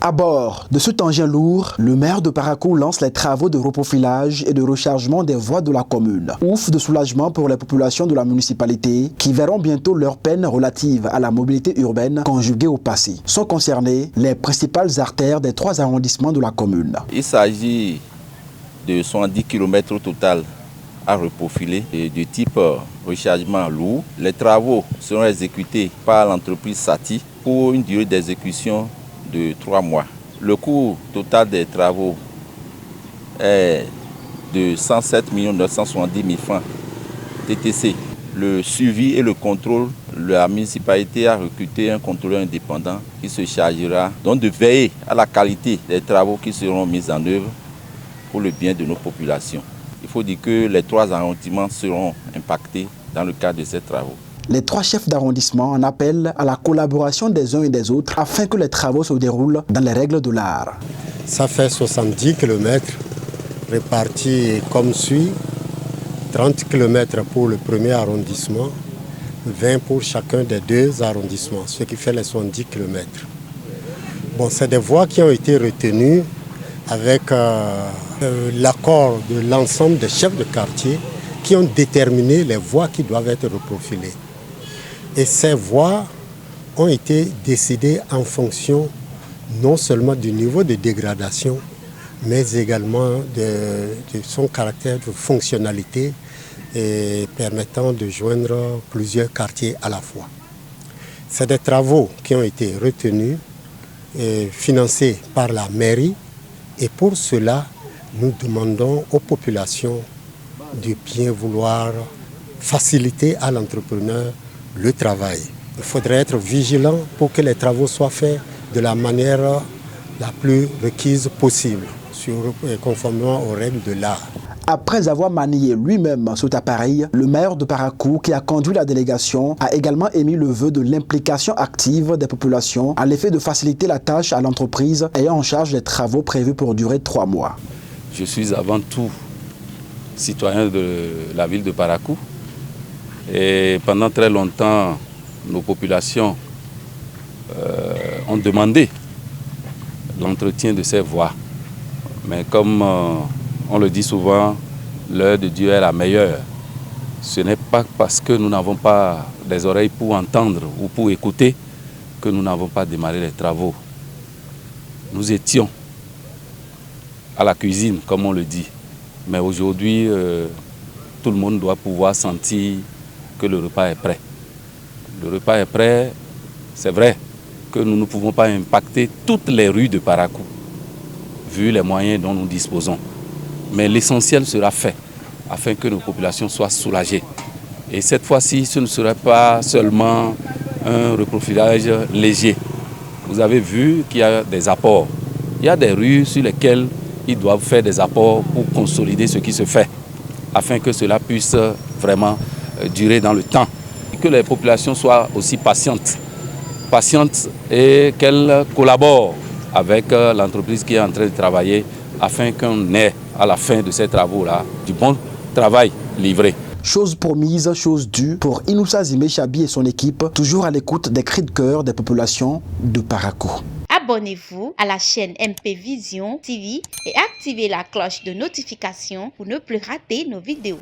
À bord de cet engin lourd, le maire de Parakou lance les travaux de reprofilage et de rechargement des voies de la commune. Ouf de soulagement pour les populations de la municipalité qui verront bientôt leurs peines relatives à la mobilité urbaine conjuguées au passé. Sont concernées les principales artères des 3 arrondissements de la commune. Il s'agit de 70 km au total à reprofiler et de type rechargement lourd. Les travaux seront exécutés par l'entreprise Sati pour une durée d'exécution de 3 mois. Le coût total des travaux est de 107 970 000 francs TTC. Le suivi et le contrôle, la municipalité a recruté un contrôleur indépendant qui se chargera donc de veiller à la qualité des travaux qui seront mis en œuvre pour le bien de nos populations. Il faut dire que les 3 arrondissements seront impactés dans le cadre de ces travaux. Les 3 chefs d'arrondissement en appellent à la collaboration des uns et des autres afin que les travaux se déroulent dans les règles de l'art. Ça fait 70 km répartis comme suit. 30 km pour le premier arrondissement, 20 pour chacun des 2 arrondissements, ce qui fait les 70 km. Bon, c'est des voies qui ont été retenues avec l'accord de l'ensemble des chefs de quartier qui ont déterminé les voies qui doivent être reprofilées. Et ces voies ont été décidées en fonction non seulement du niveau de dégradation, mais également de son caractère de fonctionnalité et permettant de joindre plusieurs quartiers à la fois. C'est des travaux qui ont été retenus et financés par la mairie et pour cela, nous demandons aux populations de bien vouloir faciliter à l'entrepreneur le travail. Il faudrait être vigilant pour que les travaux soient faits de la manière la plus requise possible, conformément aux règles de l'art. Après avoir manié lui-même cet appareil, le maire de Parakou, qui a conduit la délégation, a également émis le vœu de l'implication active des populations à l'effet de faciliter la tâche à l'entreprise ayant en charge les travaux prévus pour durer 3 mois. Je suis avant tout citoyen de la ville de Parakou et pendant très longtemps, nos populations ont demandé l'entretien de ces voies. Mais comme on le dit souvent, l'heure de Dieu est la meilleure. Ce n'est pas parce que nous n'avons pas des oreilles pour entendre ou pour écouter que nous n'avons pas démarré les travaux. Nous étions à la cuisine, comme on le dit. Mais aujourd'hui, tout le monde doit pouvoir sentir que le repas est prêt. Le repas est prêt, c'est vrai que nous ne pouvons pas impacter toutes les rues de Parakou, vu les moyens dont nous disposons. Mais l'essentiel sera fait afin que nos populations soient soulagées. Et cette fois-ci, ce ne serait pas seulement un reprofilage léger. Vous avez vu qu'il y a des apports. Il y a des rues sur lesquelles ils doivent faire des apports pour consolider ce qui se fait, afin que cela puisse vraiment durer dans le temps. Et que les populations soient aussi patientes et qu'elles collaborent avec l'entreprise qui est en train de travailler afin qu'on ait à la fin de ces travaux-là du bon travail livré. Chose promise, chose due pour Inoussa Zimé Chabi et son équipe, toujours à l'écoute des cris de cœur des populations de Parakou. Abonnez-vous à la chaîne MP Vision TV et activez la cloche de notification pour ne plus rater nos vidéos.